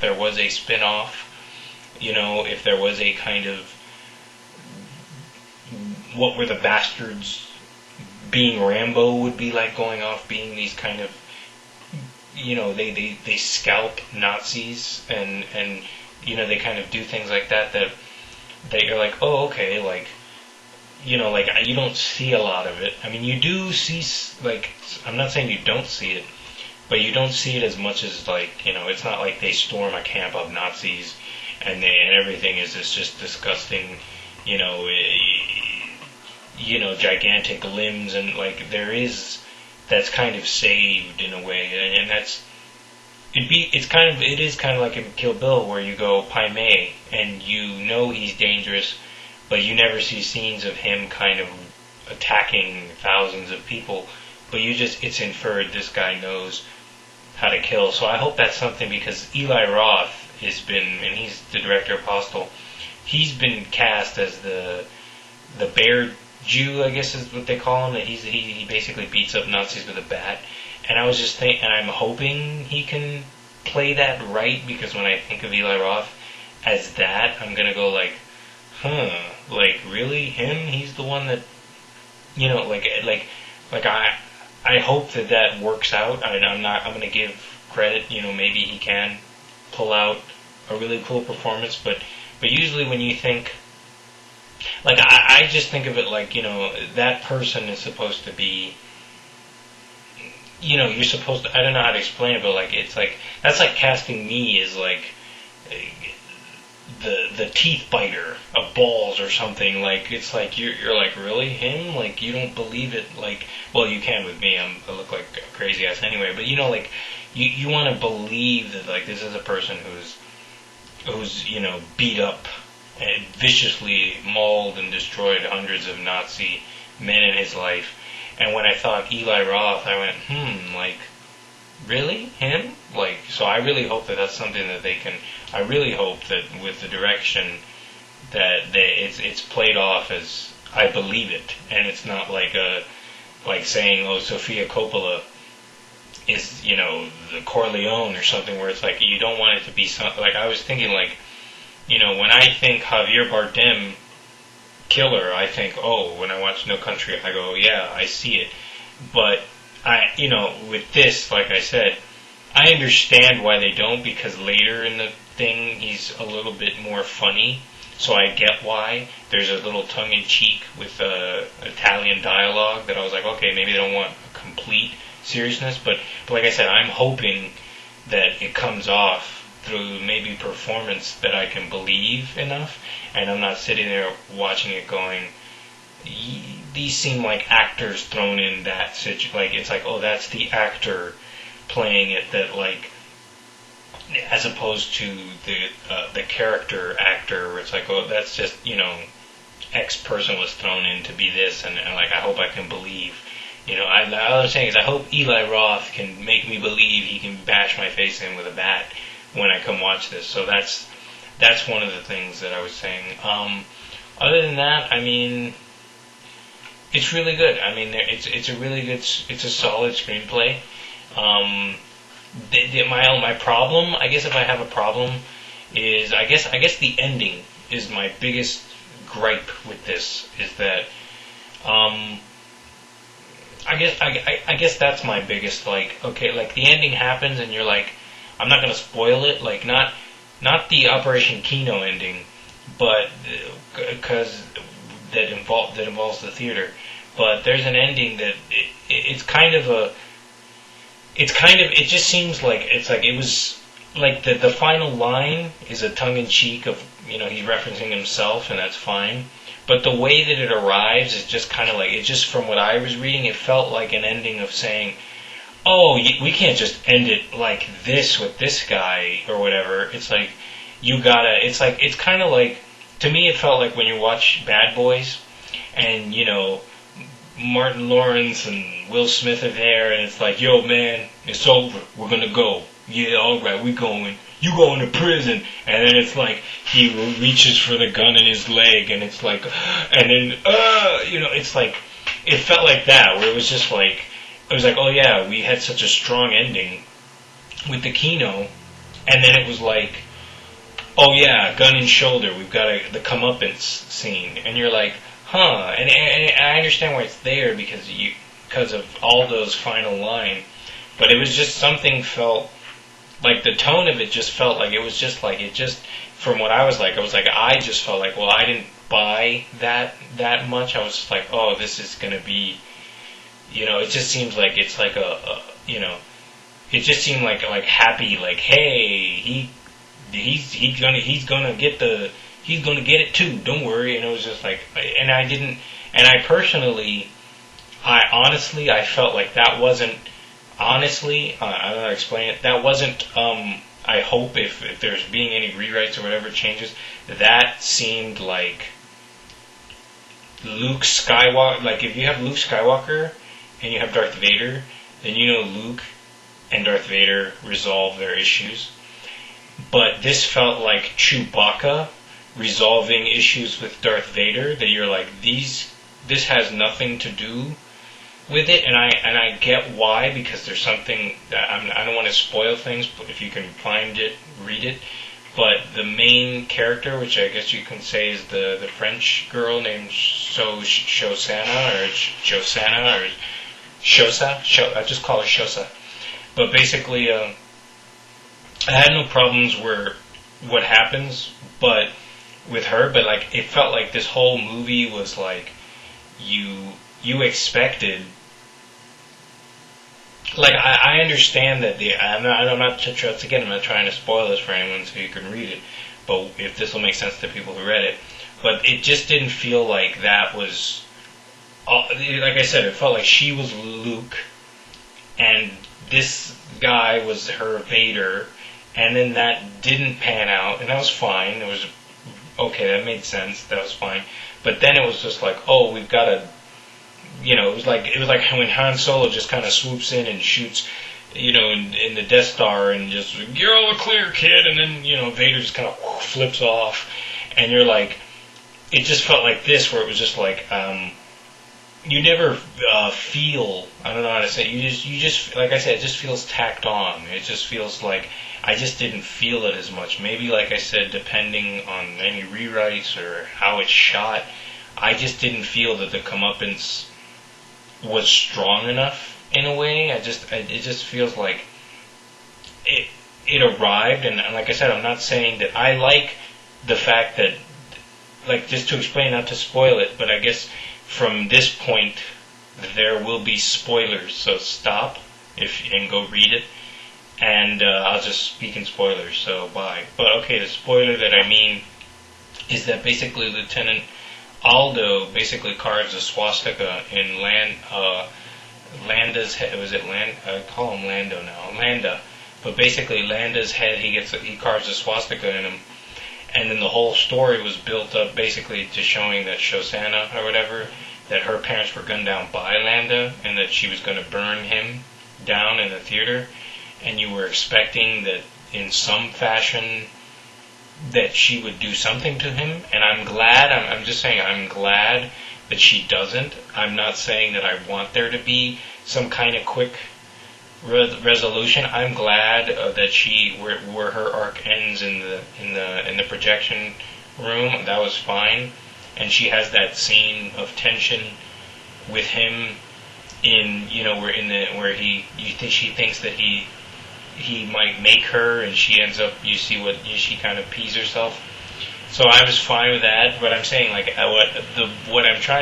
there was a spin-off, if there was a kind of, what were the Bastards being Rambo would be like, going off being these kind of, they scalp Nazis, and they kind of do things like that you're like, oh, okay, like, you don't see a lot of it. I mean, you do see, like, I'm not saying you don't see it, but you don't see it as much as, like, it's not like they storm a camp of Nazis and everything is this just disgusting, gigantic limbs, and, like, that's kind of saved in a way, and it is kind of like in Kill Bill, where you go Pai Mei and he's dangerous, but you never see scenes of him kind of attacking thousands of people, but it's inferred this guy knows how to kill. So I hope that's something, because Eli Roth and he's the director of Hostel, he's been cast as the bear Jew, I guess is what they call him, that he basically beats up Nazis with a bat. And I was just thinking, and I'm hoping he can play that right, because when I think of Eli Roth as that, I'm gonna go like, like, really, him? He's the one that, I hope that works out. I'm gonna give credit, maybe he can pull out a really cool performance, but usually when you think, like, I just think of it like, that person is supposed to be, you're supposed to, I don't know how to explain it, but, like, it's like, that's like casting me as, like, the teeth biter of Balls or something. Like, it's like, you're like, really, him? Like, you don't believe it? Like, well, you can with me, I look like a crazy ass anyway, but, like, you want to believe that, like, this is a person who's beat up and viciously mauled and destroyed hundreds of Nazi men in his life. And when I thought Eli Roth, I went, like, really? Him? Like, so I really hope that that's something that they can, I really hope that with the direction that it's played off as I believe it, and it's not like saying, oh, Sofia Coppola is, the Corleone or something, where it's like, you don't want it to be something, like, I was thinking, like, when I think Javier Bardem killer, I think, oh, when I watch No Country, I go, yeah, I see it. But with this, like I said, I understand why they don't, because later in the thing, he's a little bit more funny, so I get why. There's a little tongue-in-cheek with Italian dialogue that I was like, okay, maybe they don't want a complete seriousness, but like I said, I'm hoping that it comes off through maybe performance that I can believe enough, and I'm not sitting there watching it going, these seem like actors thrown in that situation. Like, it's like, oh, that's the actor playing it, that, like, as opposed to the character actor, where it's like, oh, that's just, X person was thrown in to be this, and like, I hope I can believe. All I'm saying is, I hope Eli Roth can make me believe he can bash my face in with a bat when I come watch this. So that's one of the things that I was saying. Other than that, I mean, it's really good. I mean, it's a really good, it's a solid screenplay. My problem, I guess, if I have a problem, is I guess the ending is my biggest gripe with this. Is that I guess that's my biggest, like, okay, like, the ending happens and you're like, I'm not going to spoil it, like, not the Operation Kino ending, but because that involves the theater, but there's an ending that it just seems like it was like the final line is a tongue-in-cheek of, he's referencing himself, and that's fine. But the way that it arrives is just kind of like, it just, from what I was reading, it felt like an ending of saying, oh, we can't just end it like this with this guy or whatever. It's like, it's kind of like, to me it felt like when you watch Bad Boys and, Martin Lawrence and Will Smith are there, and it's like, yo, man, it's over, we're gonna go. Yeah, alright, we going. You going to prison. And then it's like, he reaches for the gun in his leg, and it's like, and then, it's like, it felt like that, where it was just like, it was like, oh yeah, we had such a strong ending with the Kino, and then it was like, oh yeah, gun and shoulder, we've got the comeuppance scene, and you're like, huh, and I understand why it's there because of all those final line, but it was just something felt like the tone of it just felt like it was just like it just from what I was like I just felt like, well, I didn't buy that much. I was just like, oh, this is gonna be, it just seems like it's like it just seemed like happy, like, hey, he's gonna get it too, don't worry. And it was just like, and I didn't, and I personally, I felt like that wasn't, honestly, I don't know how to explain it, that wasn't, I hope if there's being any rewrites or whatever changes, that seemed like Luke Skywalker, like if you have Luke Skywalker and you have Darth Vader, then Luke and Darth Vader resolve their issues. But this felt like Chewbacca resolving issues with Darth Vader, that you're like, this has nothing to do with it, and I get why, because there's something that I don't want to spoil things, but if you can find it, read it. But the main character, which I guess you can say is the French girl named Shosanna or Shosa, I just call her Shosa. But basically, I had no problems where what happens, but with her, but like it felt like this whole movie was like you expected. Like I understand that I'm not trying to spoil this for anyone so you can read it, but if this will make sense to people who read it, but it just didn't feel like that was. Like I said, it felt like she was Luke, and this guy was her Vader, and then that didn't pan out, and that was fine. It was okay, that made sense, that was fine. But then it was just like, oh, we've got to, it was like when Han Solo just kind of swoops in and shoots, in the Death Star and just, you're all clear, kid, and then, Vader just kind of flips off, and you're like, it just felt like this, where it was just like, you never feel, I don't know how to say it, you just, like I said, it just feels tacked on. It just feels like, I just didn't feel it as much. Maybe, like I said, depending on any rewrites or how it's shot, I just didn't feel that the comeuppance was strong enough in a way. It just feels like it arrived, and like I said, I'm not saying that I like the fact that, like, just to explain, not to spoil it, but I guess from this point there will be spoilers, so stop and go read it, and I'll just speak in spoilers, so bye. But okay, the spoiler that I mean is that basically Lieutenant Aldo basically carves a swastika in Landa's head. Was it Land? I call him Lando now. Landa. But basically Landa's head, he carves a swastika in him. And then the whole story was built up basically to showing that Shosanna or whatever, that her parents were gunned down by Landa, and that she was going to burn him down in the theater. And you were expecting that in some fashion that she would do something to him, and I'm glad, I'm just saying I'm glad that she doesn't. I'm not saying that I want there to be some kind of quick resolution. I'm glad that where her arc ends in the projection room, that was fine, and she has that scene of tension with him where she thinks that he might make her, and she ends up, she kind of pees herself. So I was fine with that, but I'm saying, like, what I'm trying to